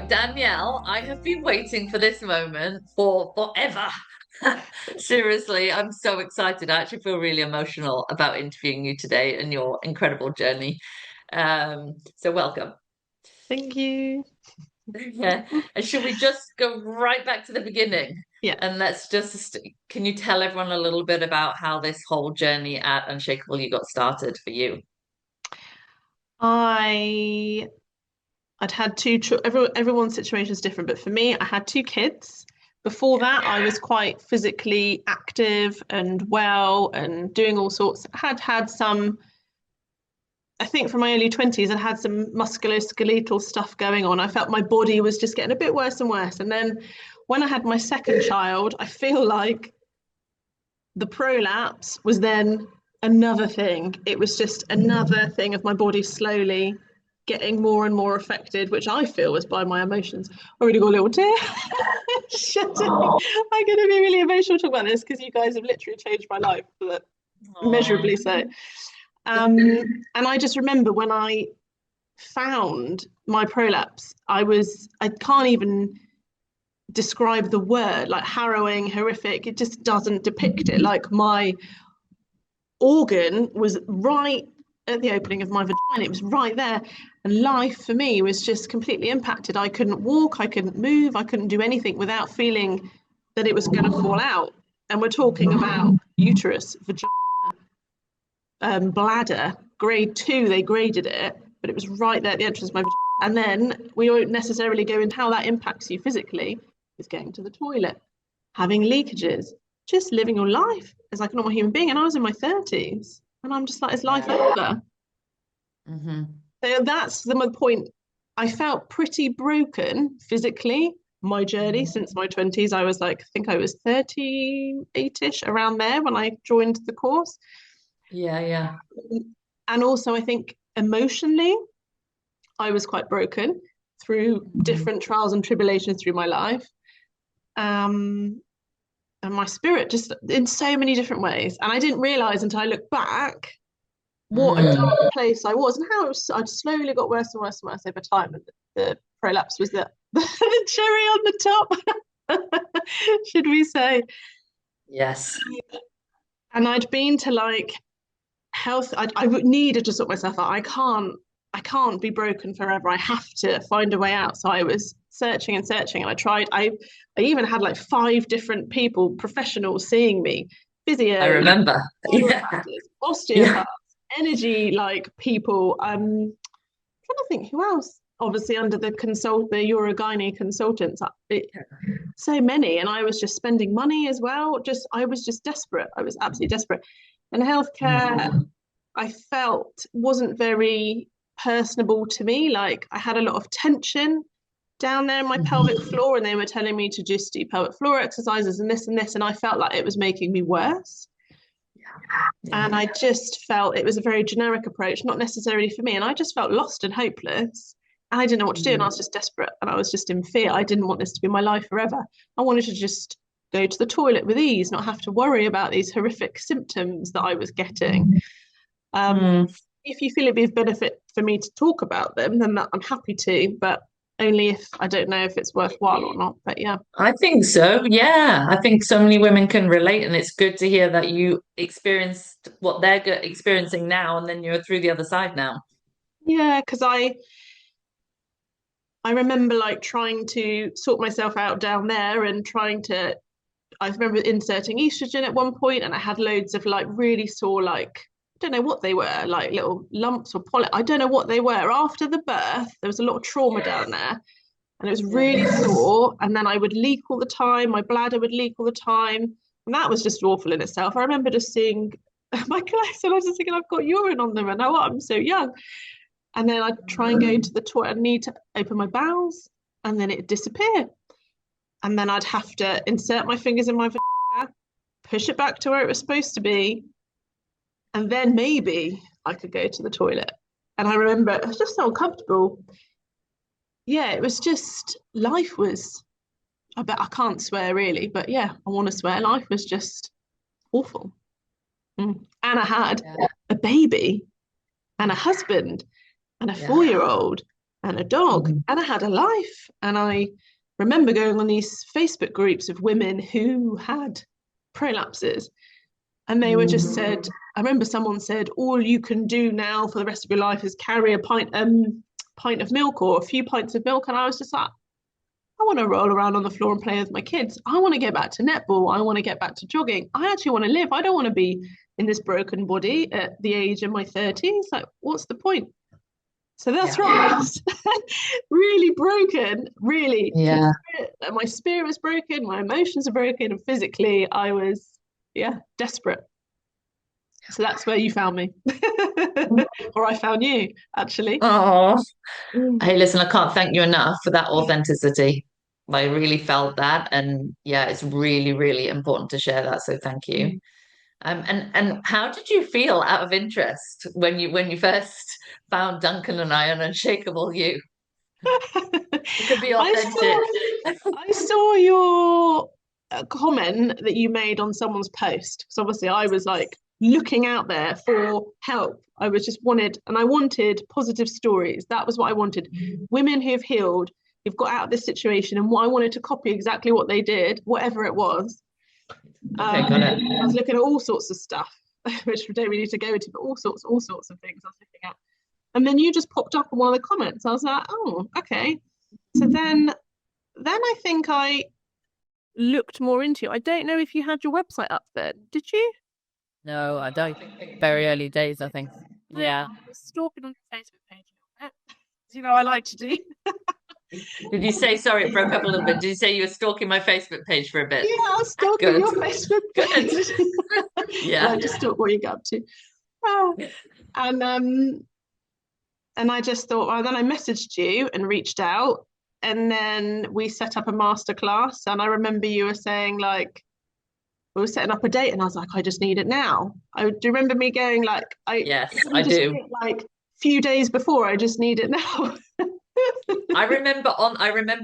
So, Danielle, I have been waiting for this moment for forever. Seriously, I'm so excited. I actually feel really emotional about interviewing you today and your incredible journey. So welcome. Thank you. Yeah. And should we just go right back to the beginning? Yeah. And let's just, can you tell everyone a little bit about how this whole journey at Unshakeable You got started for you? I I'd had everyone's situation is different, but for me, I had two kids. Before that, I was quite physically active and well and doing all sorts. I had had some, I think from my early 20s, I had some musculoskeletal stuff going on. I felt my body was just getting a bit worse and worse. And then when I had my second child, I feel like the prolapse was then another thing. It was just another thing of my body slowly getting more and more affected, which I feel was by my emotions. I already got a little tear. Shitting. Oh, I'm going to be really emotional talking about this because you guys have literally changed my life, but oh. measurably so. And I just remember when I found my prolapse, I can't even describe the word, like harrowing, horrific. It just doesn't depict it. Like my organ was right at the opening of my vagina. It was right there. And life for me was just completely impacted. I couldn't walk, I couldn't move, I couldn't do anything without feeling that it was going to fall out. And we're talking about uterus, vagina, bladder, grade two, they graded it, but it was right there at the entrance of my vagina. And then we won't necessarily go into how that impacts you physically, is getting to the toilet, having leakages, just living your life as like a normal human being. And I was in my 30s and I'm just like, is life Yeah. over? Hmm. So that's the point. I felt pretty broken physically. My journey since my 20s, I was like, I think I was 38-ish around there when I joined the course. Yeah, yeah. And also, I think emotionally, I was quite broken through Mhm. different trials and tribulations through my life. Um, and my spirit just in so many different ways. And I didn't realize until I looked back what a Mm. dark place I was and how it was, I slowly got worse and worse and worse over time. And the prolapse was the cherry on the top, should we say. Yes. And I'd been to like health, I would needed to sort myself out. I can't be broken forever. I have to find a way out. So I was searching and searching and I even had like five different people, professionals seeing me, I physios, remember. Yeah. chiropractors, Yeah. osteopaths, energy like people. I'm trying to think who else. Obviously, under the urogyne consultants, so many, and I was just spending money as well. I was just desperate. I was absolutely desperate. And healthcare, Mm. I felt wasn't very personable to me. Like I had a lot of tension down there in my pelvic Mhm. floor, and they were telling me to just do pelvic floor exercises and this and this, and I felt like it was making me worse. Yeah. And I just felt it was a very generic approach, not necessarily for me. And I just felt lost and hopeless. And I didn't know what to do. And I Mm. was just desperate and I was just in fear. I didn't want this to be my life forever. I wanted to just go to the toilet with ease, not have to worry about these horrific symptoms that I was getting. Um, Mm. if you feel it'd be of benefit for me to talk about them, then I'm happy to, but only if I don't know if it's worthwhile or not. But yeah. I think so. Yeah. I think so many women can relate, and it's good to hear that you experienced what they're experiencing now, and then you're through the other side now. Yeah, because I remember like trying to sort myself out down there and trying to I remember inserting estrogen at one point and I had loads of like really sore like I don't know what they were, like little lumps or polyp. I don't know what they were. After the birth, there was a lot of trauma down there and it was Yeah. really sore. And then I would leak all the time. My bladder would leak all the time. And that was just awful in itself. I remember just seeing my clothes and I was just thinking, I've got urine on them and now I'm so young. And then I'd try and go to the toilet and need to open my bowels and then it'd disappear. And then I'd have to insert my fingers in my vagina, push it back to where it was supposed to be, and then maybe I could go to the toilet. And I remember it was just so uncomfortable. Yeah, it was just life was. I bet I can't swear really, but yeah, I want to swear. Life was just awful. And I had Yeah. a baby and a Yeah. husband and a Yeah. 4-year old. and a dog, and I had a life. And I remember going on these Facebook groups of women who had prolapses, and they were just said, I remember someone said, all you can do now for the rest of your life is carry a pint of milk or a few pints of milk. And I was just like, I want to roll around on the floor and play with my kids. I want to get back to netball. I want to get back to jogging. I actually want to live. I don't want to be in this broken body at the age of my 30s. Like, what's the point? So that's right. Really broken, really. Yeah. My spirit was broken, my emotions are broken, and physically I was, desperate. So that's where you found me. Or I found you, actually. Oh, hey, listen, I can't thank you enough for that authenticity. I really felt that, and yeah, it's really, really important to share that. So thank you. And how did you feel, out of interest, when you first found Duncan and I on Unshakable You? You could be authentic. I saw your comment that you made on someone's post. Because obviously I was like looking out there for help. I wanted positive stories. That was what I wanted. Women who've healed, who've got out of this situation, and what I wanted to copy exactly what they did, whatever it was. Okay, got it. I was looking at all sorts of stuff, which we don't really need to go into, but all sorts of things I was looking at. And then you just popped up in one of the comments. I was like, oh, okay. So then I think I looked more into it. I don't know if you had your website up then. Did you? No, I don't. Very early days, I think. Yeah. I was stalking on your Facebook page a little bit. You know, I like to do. Did you say, sorry, it broke up a little bit. Did you say you were stalking my Facebook page for a bit? Yeah, I was stalking Good. your Facebook page. Good. Yeah. I just stalk what you get up to. And I just thought, well, then I messaged you and reached out, and then we set up a masterclass. And I remember you were saying, like, we were setting up a date, and I was like, I just need it now. Do you remember me going like, Yes, I do. Like a few days before, I just need it now. I remember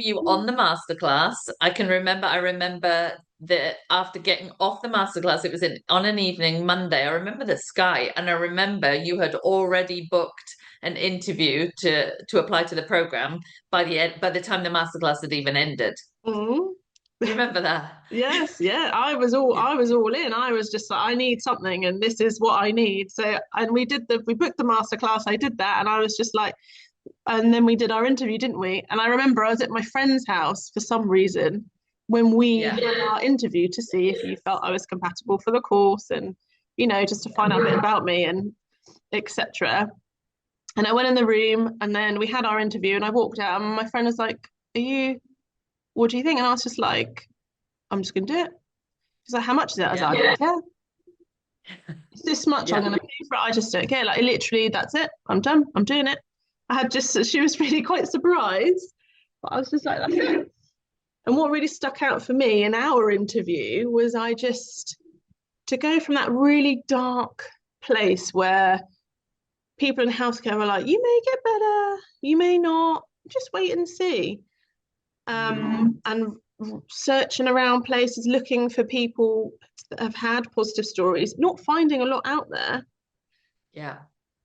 you on the masterclass. I remember that after getting off the masterclass, it was on an evening, Monday. I remember the sky, and I remember you had already booked an interview to apply to the program by the time the masterclass had even ended. Mm. Do you remember that? Yes, yeah. I was all in. I was just like, I need something, and this is what I need. So, and we booked the masterclass. I did that, and I was just like, and then we did our interview, didn't we? And I remember I was at my friend's house for some reason when we did our interview to see if you felt I was compatible for the course, and just to find out a bit about me and etc. And I went in the room, and then we had our interview, and I walked out, and my friend was like, what do you think? And I was just like, I'm just gonna do it. She's like, how much is it? I was like, I don't care. It's this much, I'm gonna pay for it. I just don't care. Like, literally, that's it. I'm done. I'm doing it. She was really quite surprised, but I was just like, that's it. And what really stuck out for me in our interview was to go from that really dark place where people in healthcare are like, you may get better, you may not, just wait and see. And searching around places, looking for people that have had positive stories, not finding a lot out there. Yeah.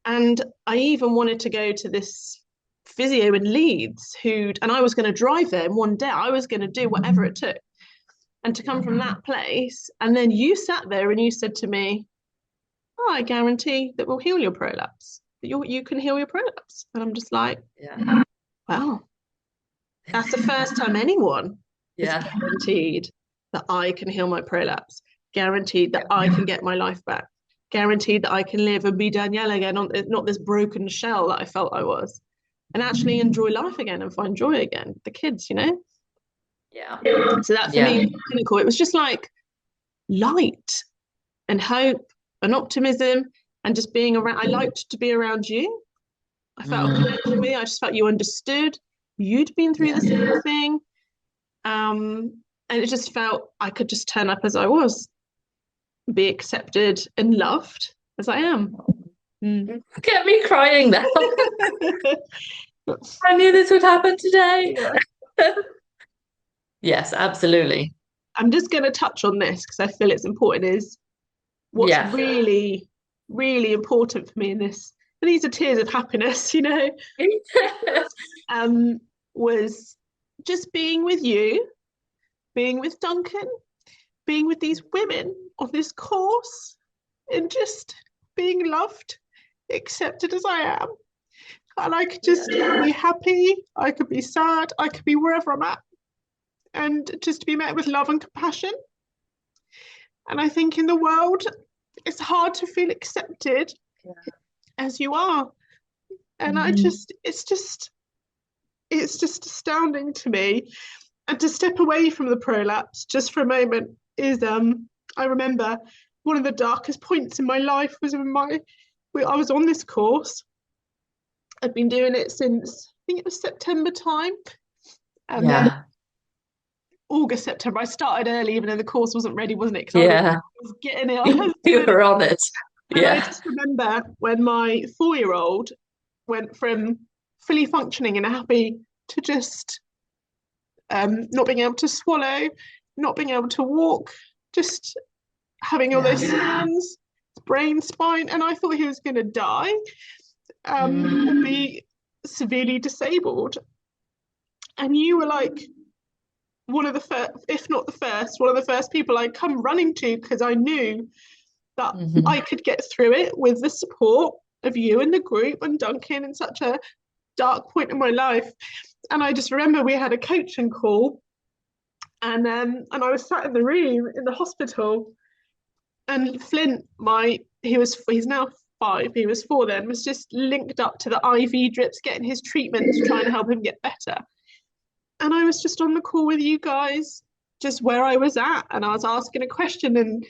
And I even wanted to go to this physio in Leeds and I was going to drive there in one day. I was going to do whatever it took. And to come from that place, and then you sat there and you said to me, oh, I guarantee that we'll heal your prolapse. You can heal your prolapse. And I'm just like, wow. That's the first time anyone has guaranteed that I can heal my prolapse, guaranteed that I can get my life back, guaranteed that I can live and be Danielle again, not this broken shell that I felt I was, and actually enjoy life again and find joy again. The kids, Yeah. So that for me was clinical. It was just like light and hope and optimism and just being around. I liked to be around you. I felt connected with you. I just felt you understood. You'd been through the same thing. And it just felt I could just turn up as I was, be accepted and loved as I am. Get me crying now. I knew this would happen today. Yes, absolutely. I'm just going to touch on this because I feel it's important, is what's really, really important for me in this these are tears of happiness, um, was just being with you, being with Duncan, being with these women on this course, and just being loved, accepted as I am. And I could just be happy, I could be sad, I could be wherever I'm at, and just be met with love and compassion. And I think in the world, it's hard to feel accepted as you are. And it's just astounding to me. And to step away from the prolapse just for a moment is, I remember one of the darkest points in my life was I was on this course. I'd been doing it since, I think it was September time. And then August, September, I started early, even though the course wasn't ready, wasn't it? Because I was getting it. I was You were on it. And I just remember when my 4-year-old went from fully functioning and happy to just not being able to swallow, not being able to walk, just having all those scans, brain, spine, and I thought he was going to die, or be severely disabled. And you were like one of the first, if not the first, one of the first people I'd come running to, because I knew that I could get through it with the support of you and the group and Duncan in such a dark point in my life. And I just remember we had a coaching call, and I was sat in the room in the hospital, and Flint, he's now 5, he was 4 then, was just linked up to the IV drips, getting his treatments, trying to help him get better. And I was just on the call with you guys, just where I was at, and I was asking a question, and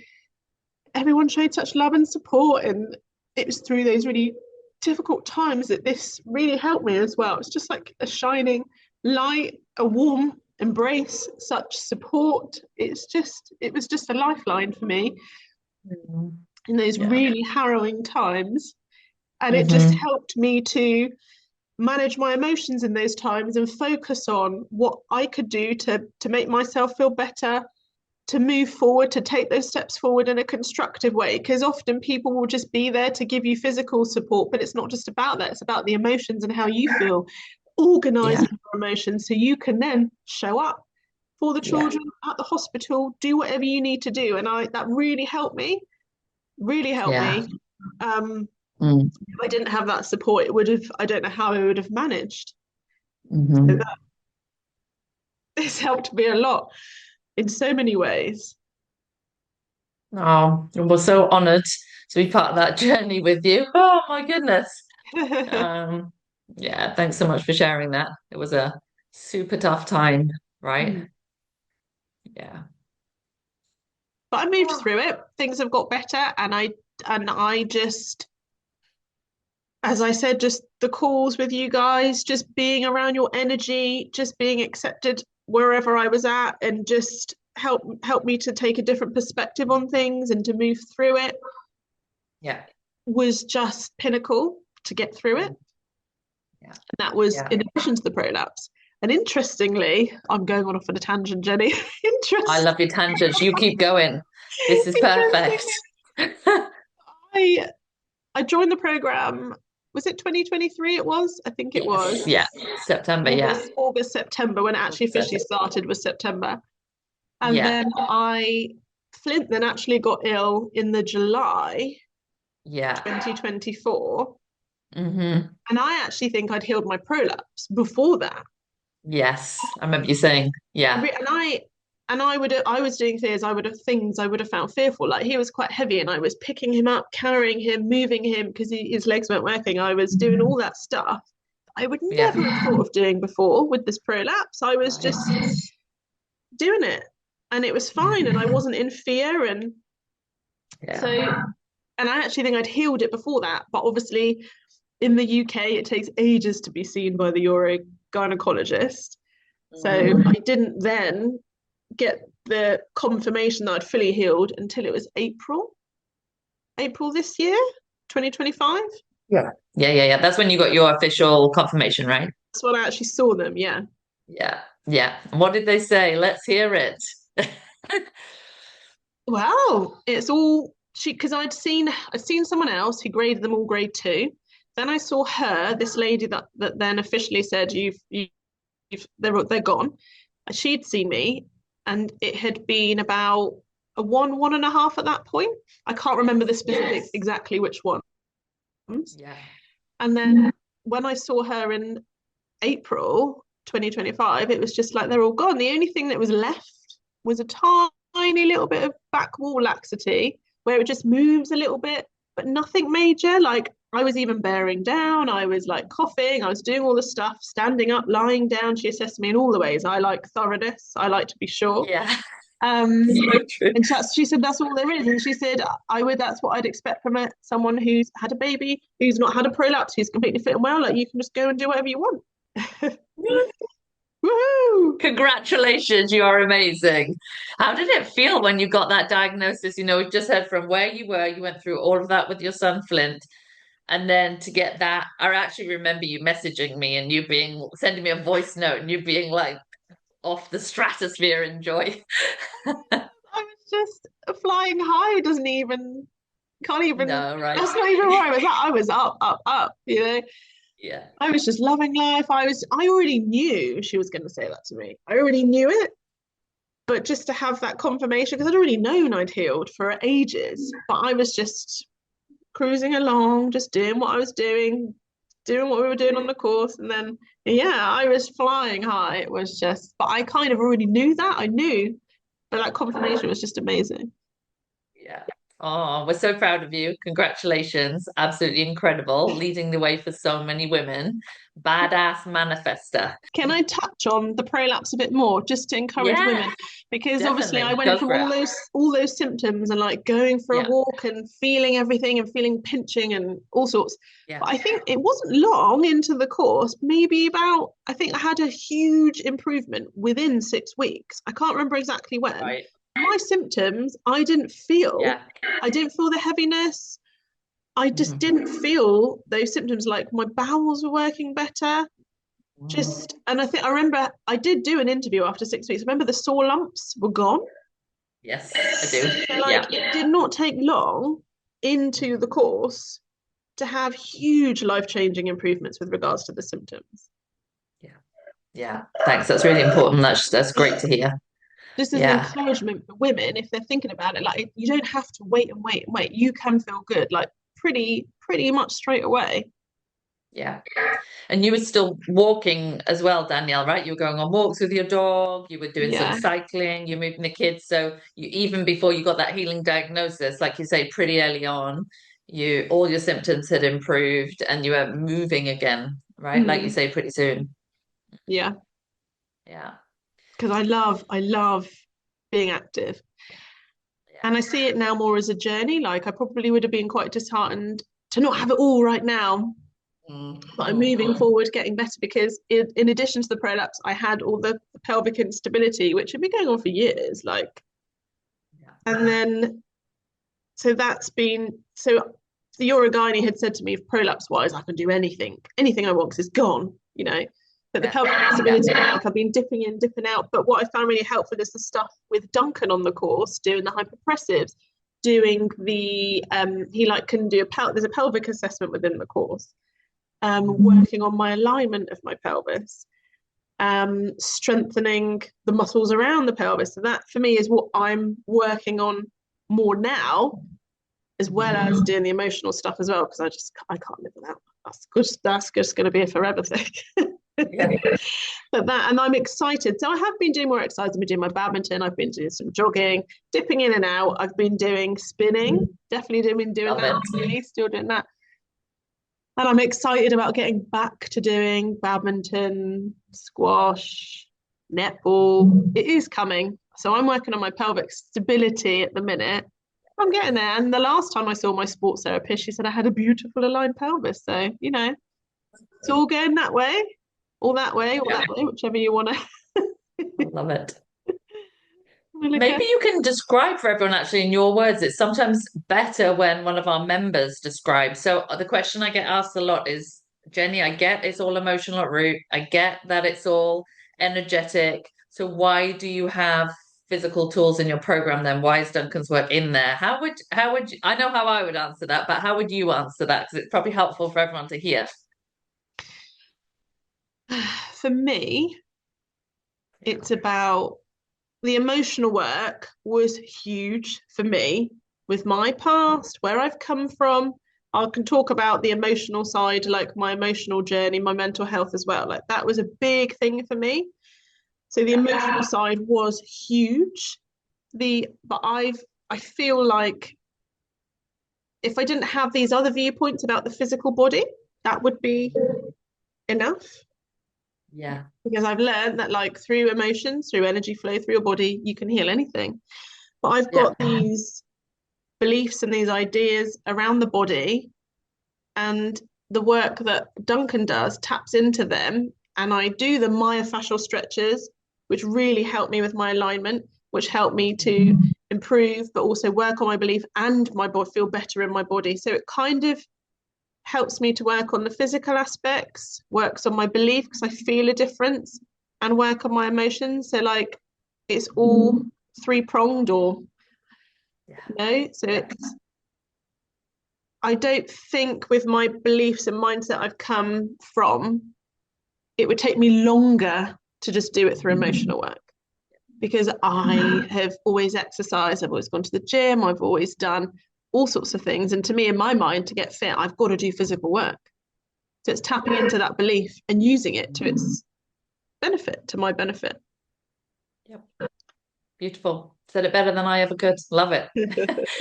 everyone showed such love and support. And it was through those really difficult times that this really helped me as well. It's just like a shining light, a warm embrace, such support. It was just a lifeline for me in those really harrowing times. And it just helped me to manage my emotions in those times and focus on what I could do to make myself feel better, to move forward, to take those steps forward in a constructive way. Because often people will just be there to give you physical support, but it's not just about that. It's about the emotions and how you feel, organizing your emotions so you can then show up for the children at the hospital, do whatever you need to do. And that really helped me, really helped me. If I didn't have that support, I don't know how I would have managed. So this helped me a lot in so many ways. Oh, we're so honored to be part of that journey with you. Oh my goodness. Thanks so much for sharing that. It was a super tough time, right? Yeah. But I moved through it. Things have got better, and I just, as I said, just the calls with you guys, just being around your energy, just being accepted wherever I was at, and just help me to take a different perspective on things and to move through it. Was just pinnacle to get through it. And that was in addition to the prolapse. And interestingly, I'm going on off on a tangent, Jenny. I love your tangents. You keep going. This is perfect. I joined the program. Was it 2023? It was. I think it was. Yeah, September. August, September, when it actually officially started was September. And then Flint then actually got ill in the July 2024. And I actually think I'd healed my prolapse before that. Yes, I remember you saying, And I was doing things I would have found fearful. Like, he was quite heavy, and I was picking him up, carrying him, moving him because his legs weren't working. I was doing all that stuff I would never have thought of doing before with this prolapse. I was just doing it, and it was fine, and I wasn't in fear. And so, and I actually think I'd healed it before that. But obviously, in the UK, it takes ages to be seen by the urogynecologist. So I didn't then get the confirmation that I'd fully healed until it was April this year, 2025. Yeah. That's when you got your official confirmation, right? That's when I actually saw them. Yeah. And what did they say? Let's hear it. Well, it's all because I'd seen someone else who graded them all grade 2. then I saw her, this lady that then officially said, they're gone. She'd seen me, and it had been about a 1.5 at that point. I can't remember the specifics exactly which ones. Yeah. And then when I saw her in April 2025, it was just like they're all gone. The only thing that was left was a tiny little bit of back wall laxity where it just moves a little bit, but nothing major. Like I was even bearing down, I was like coughing, I was doing all the stuff, standing up, lying down. She assessed me in all the ways. I like thoroughness, I like to be sure. Yeah. Um, So true. and she said that's all there is. And she said that's what I'd expect from someone who's had a baby, who's not had a prolapse, who's completely fit and well. Like you can just go and do whatever you want. Woohoo! Congratulations, you are amazing. How did it feel when you got that diagnosis? We just heard from where you were, you went through all of that with your son Flint, and then to get that, I actually remember you messaging me and you being sending me a voice note and you being like off the stratosphere in joy. I was just flying high. Doesn't even, can't even, No, right. that's not even where I was at. I was up, up, up, Yeah. I was just loving life. I already knew she was going to say that to me. I already knew it. But just to have that confirmation, because I'd already known I'd healed for ages, but I was just cruising along, just doing what I was doing what we were doing on the course. And then, yeah, I was flying high. It was just, but I kind of already knew that. I knew, but that confirmation was just amazing. Yeah. Oh, we're so proud of you. Congratulations. Absolutely incredible. Leading the way for so many women. Badass manifester. Can I touch on the prolapse a bit more, just to encourage Yeah, women? Because obviously I definitely. went Go through for it. all those symptoms and like going for a Yeah, walk and feeling everything and feeling pinching and all sorts. yeah. But I think it wasn't long into the course, maybe about, I think I had a huge improvement within 6 weeks. I can't remember exactly when. Right. My symptoms, I didn't feel. Yeah. I didn't feel the heaviness. I just Mhm. didn't feel those symptoms, like my bowels were working better. Mhm. Just, and I remember I did do an interview after 6 weeks. I remember the sore lumps were gone. Yes, I do. So Yeah. like it did not take long into the course to have huge life-changing improvements with regards to the symptoms. Yeah. Yeah. Thanks. That's really important. That's great to hear. Just as an Yeah. encouragement for women, if they're thinking about it, like you don't have to wait and wait and wait. You can feel good, like pretty much straight away. Yeah. And you were still walking as well, Danielle, right? You were going on walks with your dog, you were doing some Yeah. cycling, you're moving the kids. So you even before you got that healing diagnosis, like you say, pretty early on, you all your symptoms had improved and you were moving again, right? Like you Mm, say, pretty soon. yeah. Yeah. Because I love being active. Yeah. And I see it now more as a journey. Like I probably would have been quite disheartened to not have it all right now, Mm, but I'm mm. moving forward, getting better because in addition to the prolapse, I had all the pelvic instability, which had been going on for years. Like, Yeah. and then so that's been so the Urogini had said to me, prolapse wise, I can do anything I want because it's gone, But the Yeah. pelvic Yeah. instability, like I've been dipping in, dipping out. But what I found really helpful is the stuff with Duncan on the course, doing the hypopressives, doing the he like can do there's a pelvic assessment within the course, working on my alignment of my pelvis, strengthening the muscles around the pelvis. So that for me is what I'm working on more now, as well as doing the emotional stuff as well, because I can't live without. That's just going to be a forever thing. Yeah. But that, and I'm excited. So I have been doing more exercise. I've been doing my badminton. I've been doing some jogging, dipping in and out. I've been doing spinning. Definitely been doing Love that. it. Really, still doing that. And I'm excited about getting back to doing badminton, squash, netball. It is coming. So I'm working on my pelvic stability at the minute. I'm getting there. And the last time I saw my sports therapist, she said I had a beautiful aligned pelvis. So, it's all going that way, all that way, all Yeah. that way, whichever you want to Love it. look Maybe at. you can describe for everyone actually in your words. It's sometimes better when one of our members describes. So the question I get asked a lot is, Jenny, I get it's all emotional at root. I get that it's all energetic. So why do you have physical tools in your program then? Why is Duncan's work in there? How would you, I know how I would answer that, but how would you answer that? Because it's probably helpful for everyone to hear. For me, it's about the emotional work was huge for me with my past, where I've come from. I can talk about the emotional side, like my emotional journey, my mental health as well. Like that was a big thing for me. So the emotional side was huge. But I feel like if I didn't have these other viewpoints about the physical body, that would be enough. Yeah. Because I've learned that like through emotions, through energy flow through your body, you can heal anything. But I've got these beliefs and these ideas around the body, and the work that Duncan does taps into them. And I do the myofascial stretches, which really help me with my alignment, which help me to improve, but also work on my belief and my body, feel better in my body. So it kind of helps me to work on the physical aspects, works on my belief because I feel a difference, and work on my emotions. So like it's all three-pronged, or so it's, I don't think with my beliefs and mindset I've come from, it would take me longer to just do it through emotional work, because I have always exercised, I've always gone to the gym, I've always done all sorts of things. And to me, in my mind, to get fit, I've got to do physical work. So it's tapping into that belief and using it to its benefit, to my benefit. Yep. Beautiful. Said it better than I ever could. Love it.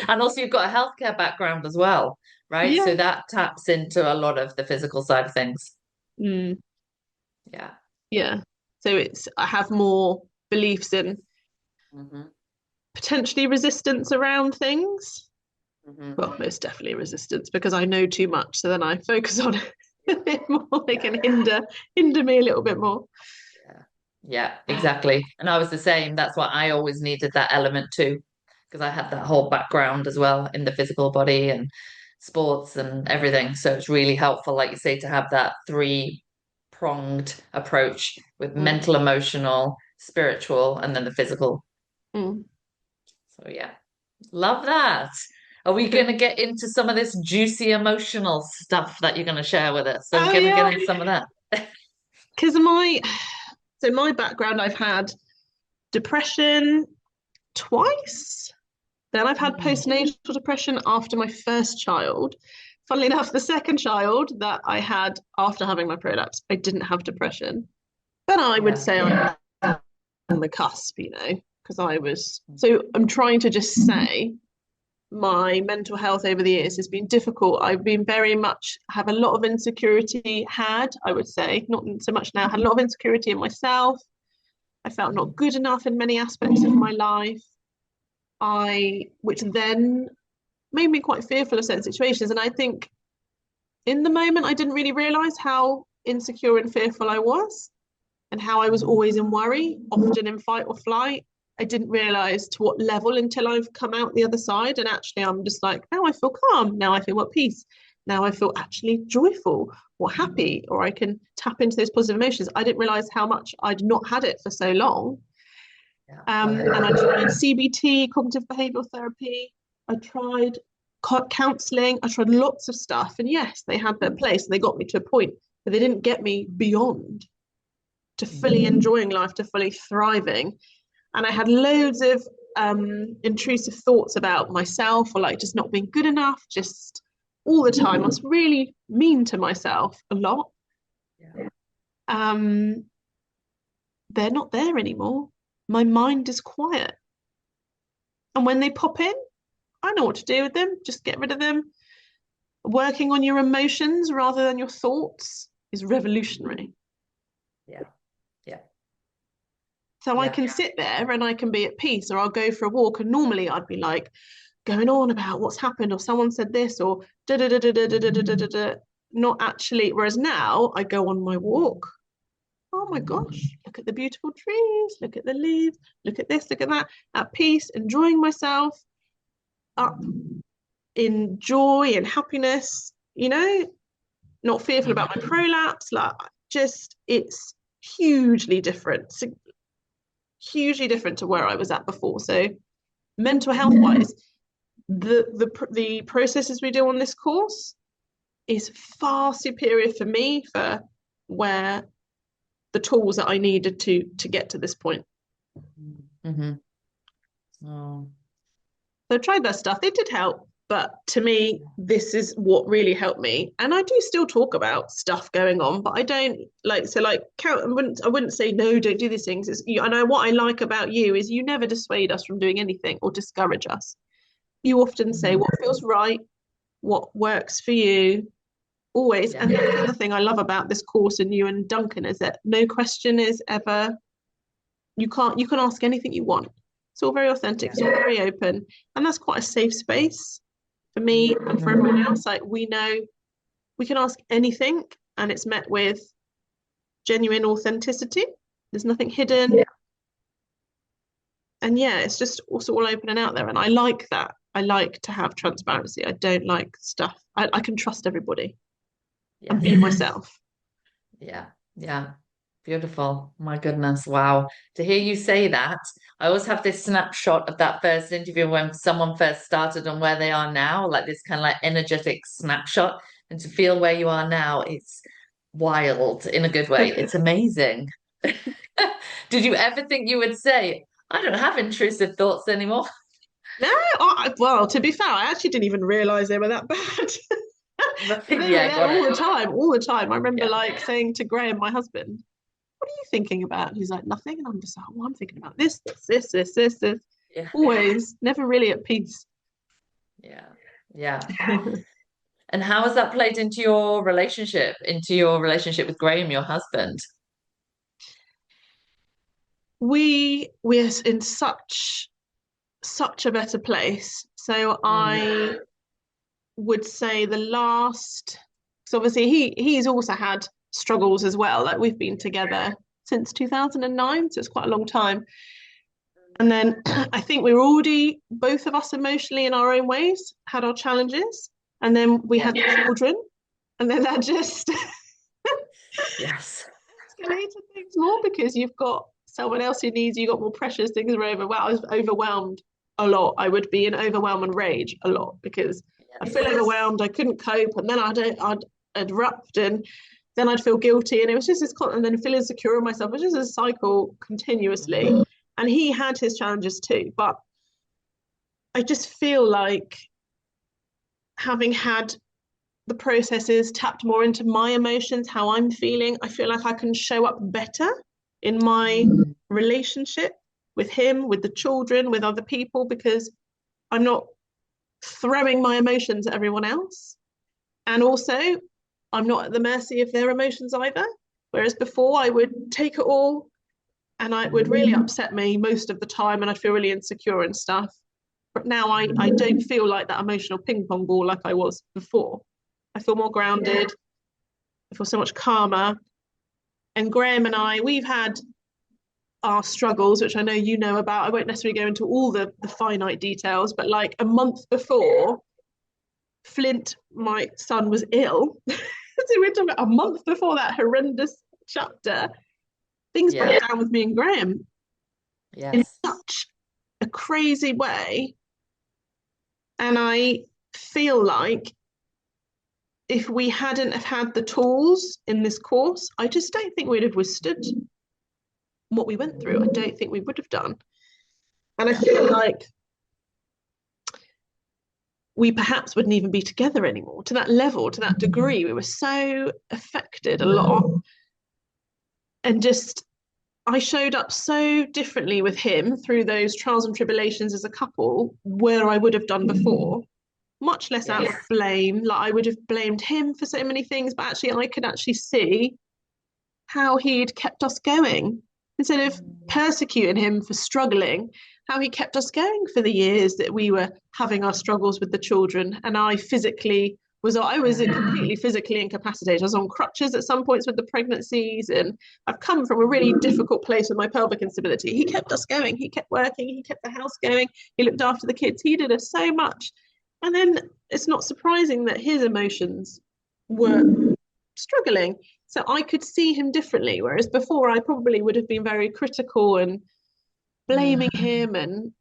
And also you've got a healthcare background as well, right? Yeah. So that taps into a lot of the physical side of things. Mm. Yeah. Yeah. So I have more beliefs in potentially resistance around things. Well, most definitely resistance, because I know too much. So then I focus on it a bit more. They can hinder me a little bit more. Yeah, exactly. And I was the same. That's why I always needed that element too, because I had that whole background as well in the physical body and sports and everything. So it's really helpful, like you say, to have that three-pronged approach with mental, emotional, spiritual, and then the physical. So yeah, love that. Are we going to get into some of this juicy emotional stuff that you're going to share with us? So we're going to get into some of that. Because my background, I've had depression twice. Then I've had postnatal depression after my first child. Funnily enough, the second child that I had after having my prolapse, I didn't have depression. But I would say I'm on the cusp, because I was. So I'm trying to just say my mental health over the years has been difficult. I've been very much, have a lot of insecurity, I would say, not so much now, had a lot of insecurity in myself. I felt not good enough in many aspects of my life. Which then made me quite fearful of certain situations. And I think in the moment, I didn't really realize how insecure and fearful I was, and how I was always in worry, often in fight or flight. I didn't realize to what level until I've come out the other side. And actually, I'm just like, now I feel calm. Now I feel at peace. Now I feel actually joyful or happy, or I can tap into those positive emotions. I didn't realize how much I'd not had it for so long. And I tried CBT, cognitive behavioral therapy. I tried counseling. I tried lots of stuff. And yes, they had their place and they got me to a point, but they didn't get me beyond to fully enjoying life, to fully thriving. And I had loads of intrusive thoughts about myself, or like just not being good enough, just all the time. I was really mean to myself a lot. They're not there anymore. My mind is quiet. And when they pop in, I know what to do with them. Just get rid of them. Working on your emotions rather than your thoughts is revolutionary. So I can sit there and I can be at peace, or I'll go for a walk. And normally I'd be like going on about what's happened, or someone said this, or da da da da da da da da da da. Not actually. Whereas now I go on my walk. Oh my gosh, look at the beautiful trees, look at the leaves, look at this, look at that, at peace, enjoying myself, up in joy and happiness, not fearful about my prolapse. Like, just, it's hugely different, hugely different to where I was at before. So mental health wise, the processes we do on this course is far superior for me for where the tools that I needed to get to this point. Mm-hmm. Oh. So I tried that stuff. It did help, but to me, this is what really helped me. And I do still talk about stuff going on, but I don't count. I wouldn't say no, don't do these things. It's you, and what I like about you is you never dissuade us from doing anything or discourage us. You often say what feels right, what works for you, always. Yeah. And that's the other thing I love about this course and you and Duncan is that no question is ever, you can ask anything you want. It's all very authentic, it's all very open, and that's quite a safe space for me and for everyone else. Like, we know we can ask anything and it's met with genuine authenticity. There's nothing hidden. And it's just also all open and out there. And I like that. I like to have transparency. I don't like stuff. I can trust everybody and be myself. Yeah. Yeah. Beautiful. My goodness. Wow. To hear you say that, I always have this snapshot of that first interview when someone first started and where they are now, like this kind of like energetic snapshot. And to feel where you are now, it's wild in a good way. It's amazing. Did you ever think you would say, I don't have intrusive thoughts anymore? No, well, to be fair, I actually didn't even realize they were that bad. They were Yeah, there got all it. the time, all the time. I remember Yeah. like saying to Graham, my husband, what are you thinking about? And he's like, nothing. And I'm just like, well, I'm thinking about this. Yeah. Always, never really at peace. Yeah. Yeah. And how has that played into your relationship with Graham, your husband? We're in such a better place. So I would say the last, so obviously he's also had struggles as well. Like, we've been together since 2009, so it's quite a long time. And then I think we were already, both of us emotionally in our own ways, had our challenges. And then we had the children. And then that just Yes. escalated things more because you've got someone else who needs you, got more pressures, things are over. Well, I was overwhelmed a lot. I would be in overwhelm and rage a lot because I'd feel overwhelmed, I couldn't cope, and then I'd erupt, and then I'd feel guilty, and it was just this and then feel insecure in myself. It was just a cycle continuously. And he had his challenges too, but I just feel like having had the processes tapped more into my emotions, how I'm feeling, I feel like I can show up better in my relationship with him, with the children, with other people, because I'm not throwing my emotions at everyone else. And also, I'm not at the mercy of their emotions either. Whereas before, I would take it all and it would really upset me most of the time, and I'd feel really insecure and stuff. But now I don't feel like that emotional ping pong ball like I was before. I feel more grounded. I feel so much calmer. And Graham and I, we've had our struggles, which I know you know about. I won't necessarily go into all the finite details, but like a month before Flint, my son, was ill, so we're talking about a month before that horrendous chapter, things broke down with me and Graham in such a crazy way. And I feel like if we hadn't have had the tools in this course, I just don't think we'd have withstood what we went through. I don't think we would have done. And I feel like we perhaps wouldn't even be together anymore to that level, to that degree. We were so affected a lot. And just, I showed up so differently with him through those trials and tribulations as a couple, where I would have done before. Much less out of blame. Like, I would have blamed him for so many things, but actually I could actually see how he'd kept us going. Instead of persecuting him for struggling, how he kept us going for the years that we were having our struggles with the children. And I was completely physically incapacitated. I was on crutches at some points with the pregnancies, and I've come from a really difficult place with my pelvic instability. He kept us going. He kept working. He kept the house going. He looked after the kids. He did us so much. And then it's not surprising that his emotions were struggling. So I could see him differently, whereas before I probably would have been very critical and blaming him, and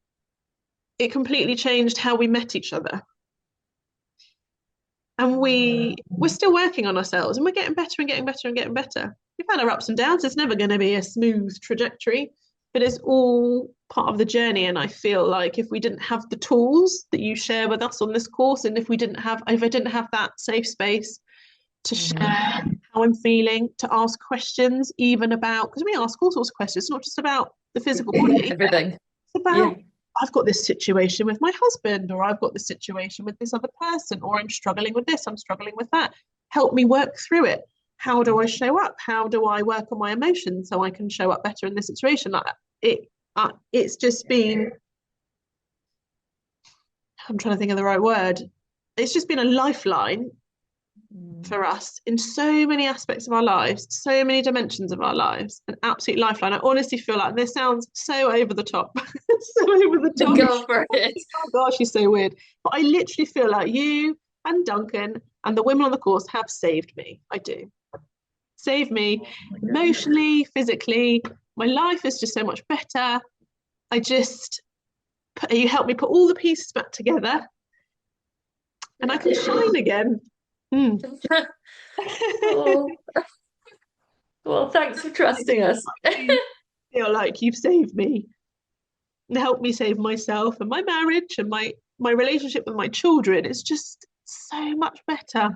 it completely changed how we met each other. And we're still working on ourselves, and we're getting better and getting better and getting better. We've had our ups and downs. It's never going to be a smooth trajectory, but it's all part of the journey. And I feel like if we didn't have the tools that you share with us on this course, and if I didn't have that safe space to share how I'm feeling, to ask questions, even about, because we ask all sorts of questions, it's not just about the physical body, Everything. it's about, I've got this situation with my husband, or I've got this situation with this other person, or I'm struggling with this, I'm struggling with that. Help me work through it. How do I show up? How do I work on my emotions so I can show up better in this situation? Like it's just been, I'm trying to think of the right word. It's just been a lifeline for us in so many aspects of our lives, so many dimensions of our lives, an absolute lifeline. I honestly feel like this sounds so over the top, so over the top. Go for it. Oh gosh, you're so weird. But I literally feel like you and Duncan and the women on the course have saved me. I do. Saved me emotionally, physically. My life is just so much better. You helped me put all the pieces back together, and I can shine again. Oh. Well, thanks for trusting us. I feel like you've saved me and helped me save myself and my marriage and my relationship with my children. It's just so much better.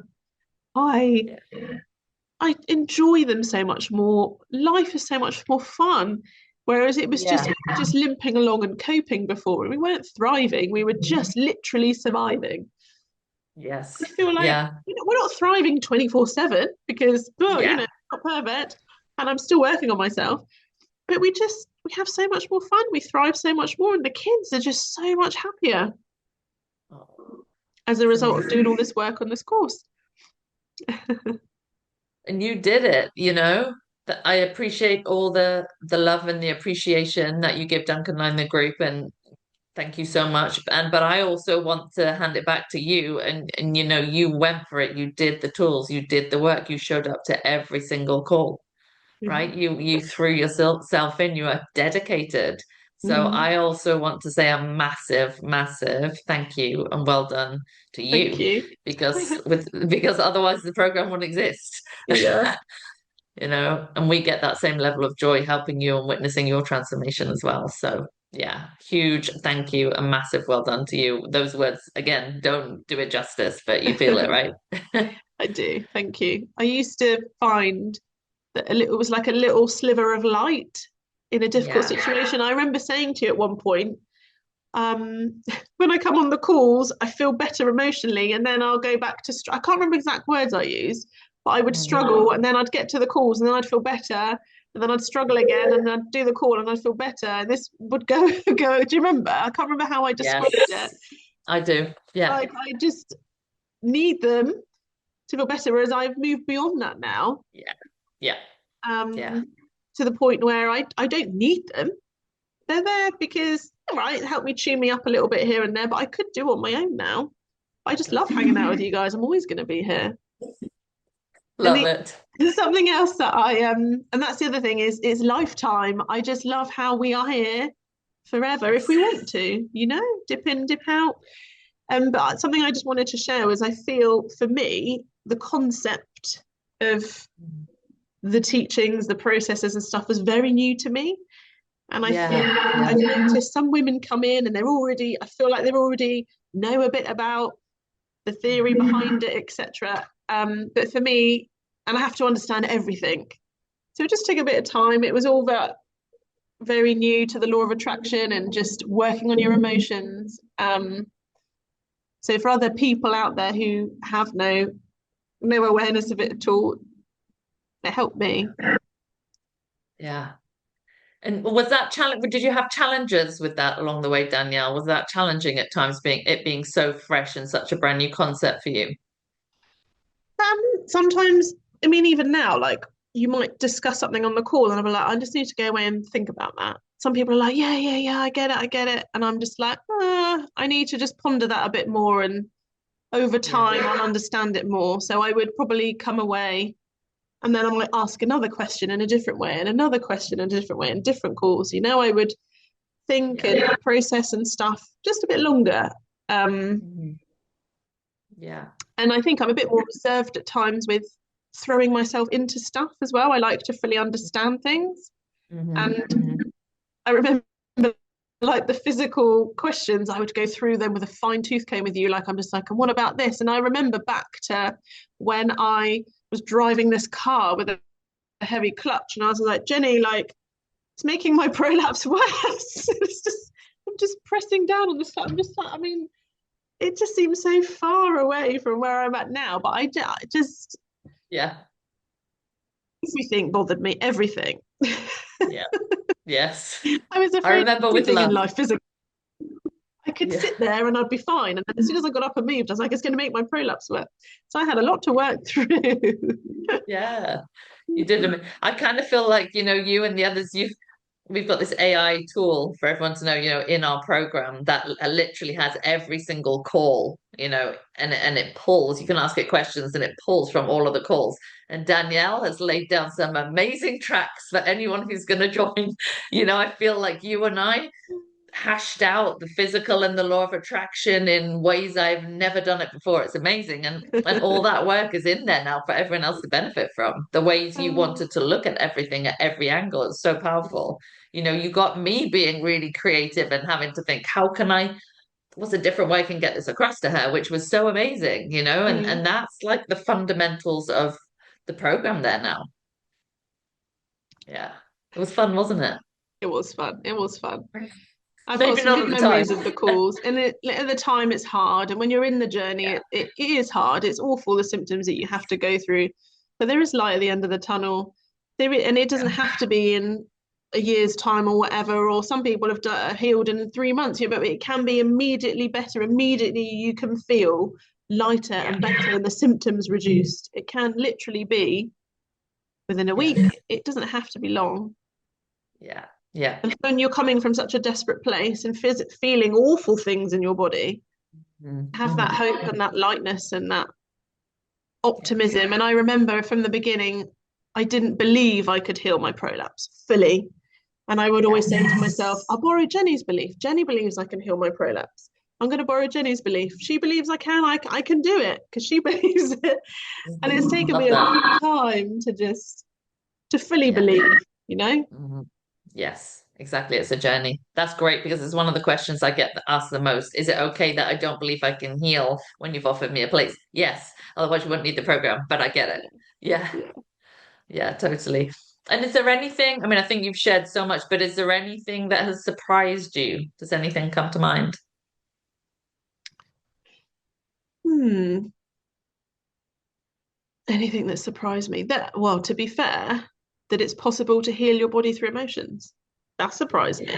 I enjoy them so much more. Life is so much more fun. Whereas it was just limping along and coping before. We weren't thriving. We were just literally surviving. Yes. I feel like we're not thriving 24/7 because not perfect, and I'm still working on myself. But we have so much more fun. We thrive so much more, and the kids are just so much happier as a result of doing all this work on this course. And you did it, I appreciate all the love and the appreciation that you give Duncan and the group, and thank you so much. But I also want to hand it back to you, and you went for it. You did the tools, you did the work, you showed up to every single call, right? You threw yourself in, you are dedicated. So I also want to say a massive, massive thank you and well done to you. Thank you. because otherwise the program wouldn't exist. Yeah. And we get that same level of joy helping you and witnessing your transformation as well. So yeah, huge thank you and massive well done to you. Those words, again, don't do it justice, but you feel it, right? I do. Thank you. I used to find that it was like a little sliver of light in a difficult situation. I remember saying to you at one point, when I come on the calls, I feel better emotionally, and then I'll go back to, I can't remember exact words I used, but I would struggle, and then I'd get to the calls, and then I'd feel better, and then I'd struggle again, and I'd do the call, and I'd feel better. And this would go. Do you remember? I can't remember how I described it. I do. Yeah. Like I just need them to feel better, whereas I've moved beyond that now. Yeah. To the point where I don't need them. They're there because, all right, help me tune me up a little bit here and there, but I could do on my own now. I just love hanging out with you guys. I'm always going to be here. Love it. There's something else that and that's the other thing is lifetime. I just love how we are here forever if we want to, dip in, dip out. But something I just wanted to share was I feel for me, the concept of the teachings, the processes and stuff was very new to me. And I feel I've noticed some women come in and I feel like they already know a bit about the theory behind it, etc. But for me, and I have to understand everything. So it just took a bit of time. It was all very new to the law of attraction and just working on your emotions. So for other people out there who have no awareness of it at all, it helped me. Yeah. And was that challenge? Did you have challenges with that along the way, Danielle? Was that challenging at times, being so fresh and such a brand new concept for you? Sometimes, I mean, even now, like you might discuss something on the call, and I'm like, I just need to go away and think about that. Some people are like, yeah, I get it, and I'm just like, I need to just ponder that a bit more, and over time, I'll understand it more. So I would probably come away. And then I might ask another question in a different way, and another question in a different way, and different calls. I would think and process and stuff just a bit longer. Mhm. Yeah. And I think I'm a bit more reserved at times with throwing myself into stuff as well. I like to fully understand things. And Hmm. I remember like the physical questions, I would go through them with a fine tooth comb with you. Like, I'm just like, and what about this? And I remember back to when I was driving this car with a heavy clutch, and I was like, Jenny, like, it's making my prolapse worse. It's just, I'm just pressing down on the stuff. I'm just like, I mean, it just seems so far away from where I'm at now. But I just, Yeah. everything bothered me, everything. Yeah. Yes. I was I afraid of remember with everything in love. life physically. I could Yeah. sit there and I'd be fine. And then as soon as I got up and moved, I was like, it's going to make my prolapse work. So I had a lot to work through. Yeah. You did. I kind of feel like, you and the others, we've got this AI tool for everyone to know, in our program that literally has every single call, and it pulls. You can ask it questions and it pulls from all of the calls. And Danielle has laid down some amazing tracks for anyone who's going to join. I feel like you and I hashed out the physical and the law of attraction in ways I've never done it before. It's amazing. And all that work is in there now for everyone else to benefit from. The ways you Oh, wanted to look at everything at every angle is so powerful. You got me being really creative and having to think, what's a different way I can get this across to her, which was so amazing, and mm. that's like the fundamentals of the program there now. Yeah. It was fun, wasn't it? It was fun. It was fun. I've got Maybe some not good at the time. memories of the calls. And at the time, it's hard. And when you're in the journey, Yeah. it is hard. It's awful, the symptoms that you have to go through. But there is light at the end of the tunnel. And it doesn't have to be in a year's time or whatever. Or some people have healed in 3 months. Yeah, but it can be immediately better. Immediately, you can feel lighter Yeah. and better, and the symptoms reduced. It can literally be within a Yes. week. It doesn't have to be long. Yeah. Yeah. And when you're coming from such a desperate place and feeling awful things in your body, have that Mm-hmm. hope and that lightness and that Yes. optimism. And I remember from the beginning, I didn't believe I could heal my prolapse fully. And I would always say to myself, I'll borrow Jenny's belief. Jenny believes I can heal my prolapse. I'm going to borrow Jenny's belief. She believes I can. I can do it because she believes it. And it's taken Love me a that. long time to fully Yeah. believe, you know? Hmm. Yes, exactly. It's a journey. That's great because it's one of the questions I get asked the most. Is it okay that I don't believe I can heal when you've offered me a place? Yes. Otherwise, you wouldn't need the program, but I get it. Yeah. Yeah. Yeah, totally. And is there anything, I mean, I think you've shared so much, but is there anything that has surprised you? Does anything come to mind? Hmm. Anything that surprised me. Well, to be fair, that it's possible to heal your body through emotions. That surprised me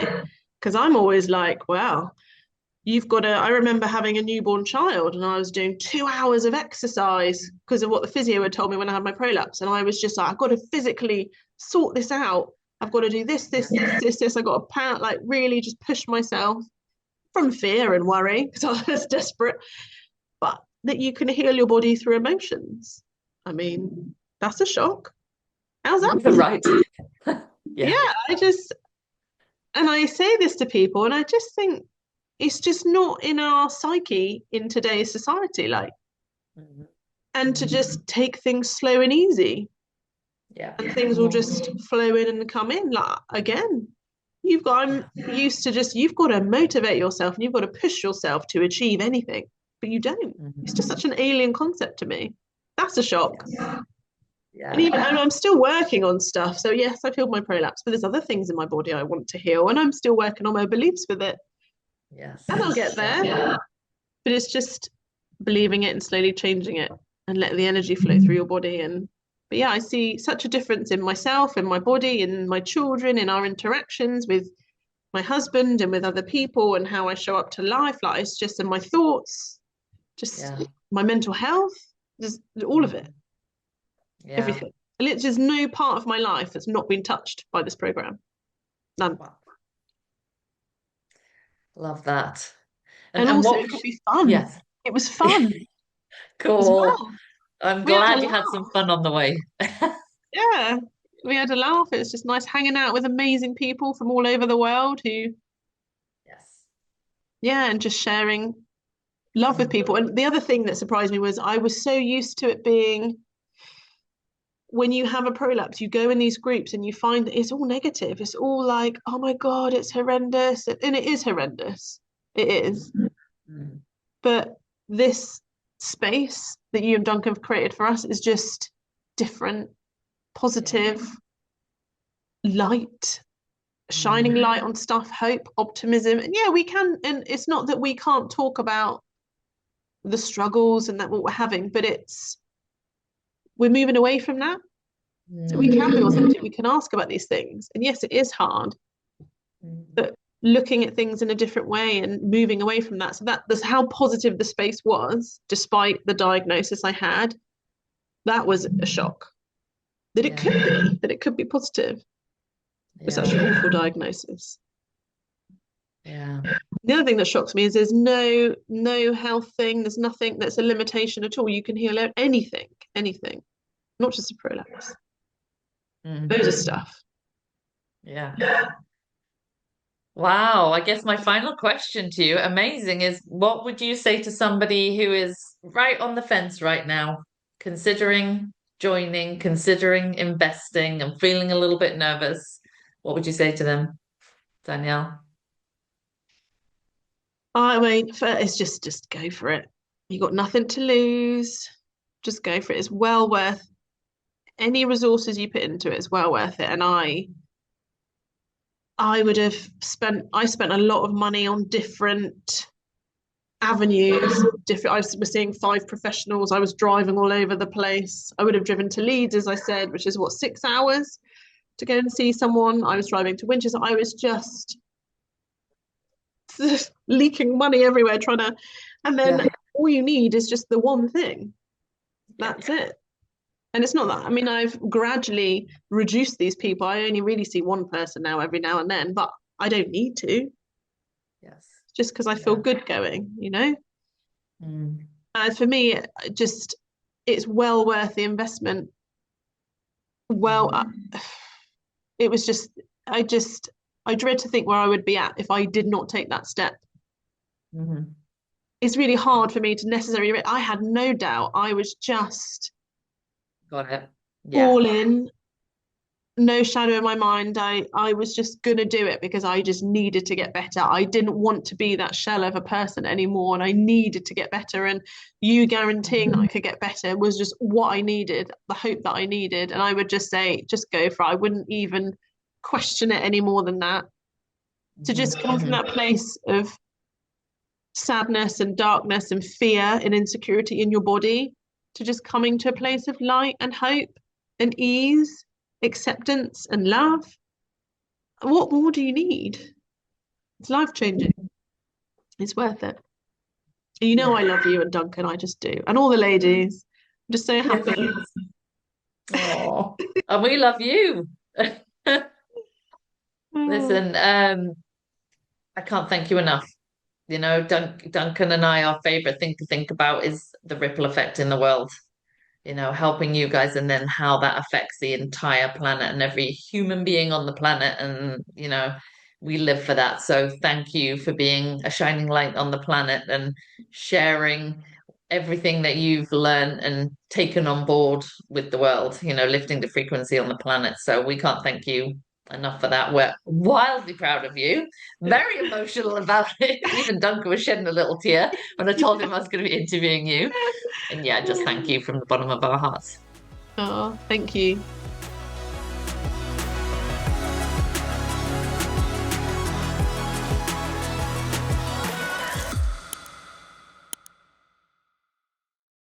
because I'm always like, wow, you've got to. I remember having a newborn child and I was doing 2 hours of exercise because of what the physio had told me when I had my prolapse. And I was just like, I've got to physically sort this out. I've got to do this, this, this, this, this. I got to like really just push myself from fear and worry because I was desperate. But that you can heal your body through emotions. I mean, that's a shock. How's that You're right. possible? Yeah. Yeah, and I say this to people, and I just think it's just not in our psyche in today's society, like, Mhm. and to just take things slow and easy, Yeah. and things will just flow in and come in. Like, again, I'm used to you've got to motivate yourself and you've got to push yourself to achieve anything, but you don't. It's just Mhm. such an alien concept to me. That's a shock. Yes. And I'm still working on stuff. So yes, I've healed my prolapse, but there's other things in my body I want to heal, and I'm still working on my beliefs with it. Yes. And I'll get there. Yeah. But it's just believing it and slowly changing it and letting the energy flow through your body. But yeah, I see such a difference in myself, in my body, in my children, in our interactions with my husband and with other people, and how I show up to life. Like, it's just in my thoughts, just Yeah. my mental health, just all of it. Yeah. Everything. And it's just no part of my life that's not been touched by this program. None. Wow. Love that. And And and also, what it would could you, be fun. yes. It was fun as Cool. well. I'm We had a glad you laugh. had some fun on the way. Yeah. We had a laugh. It was just nice hanging out with amazing people from all over the world who Yeah, and just sharing love with people. And the other thing that surprised me was I was so used to it being, when you have a prolapse, you go in these groups and you find that it's all negative. It's all like, oh my God, it's horrendous. And it is horrendous. It is. Mm. But this space that you and Duncan have created for us is just different, positive, light, shining light on stuff, hope, optimism. And yeah, we can, and it's not that we can't talk about the struggles and that what we're having, but we're moving away from that. So we can be authentic, we can ask about these things. And yes, it is hard, but looking at things in a different way and moving away from that. So that's how positive the space was, despite the diagnosis I had. That was a shock. That it could be positive. It's such an awful diagnosis. Yeah. The other thing that shocks me is there's no health thing, there's nothing that's a limitation at all. You can heal anything, not just a prolapse. Loads of stuff. Yeah. Wow. I guess my final question to you, amazing, is what would you say to somebody who is right on the fence right now, considering joining, considering investing, and feeling a little bit nervous? What would you say to them, Danielle? I mean, it's just go for it. You got nothing to lose. Just go for it. It's well worth any resources you put into it. It's well worth it. And I spent a lot of money on different avenues. I was seeing 5 professionals. I was driving all over the place. I would have driven to Leeds, as I said, which is what, 6 hours to go and see someone. I was driving to Winchester. I was just leaking money everywhere and then all you need is just the one thing. That's it. And it's not that. I mean, I've gradually reduced these people. I only really see one person now every now and then, but I don't need to. Yes. Just because I feel good going, And for me, it's well worth the investment. Well, it was I dread to think where I would be at if I did not take that step. It's really hard for me to necessarily, I had no doubt. I was just Got it. all in, no shadow in my mind. I was just gonna do it because I just needed to get better. I didn't want to be that shell of a person anymore, and I needed to get better. And you guaranteeing that I could get better was just what I needed, the hope that I needed. And I would just say, just go for it. I wouldn't even question it any more than that. To just come from that place of sadness and darkness and fear and insecurity in your body to just coming to a place of light and hope and ease, acceptance and love. What more do you need? It's life-changing. It's worth it. And I love you and Duncan, I just do. And all the ladies. I'm just so happy. Oh, and we love you. Listen, I can't thank you enough. Duncan and I, our favorite thing to think about is the ripple effect in the world, helping you guys and then how that affects the entire planet and every human being on the planet. And, we live for that. So thank you for being a shining light on the planet and sharing everything that you've learned and taken on board with the world, lifting the frequency on the planet. So we can't thank you enough for that. We're wildly proud of you, very emotional about it. Even Duncan was shedding a little tear when I told him I was going to be interviewing you. And yeah, just thank you from the bottom of our hearts. Oh, thank you.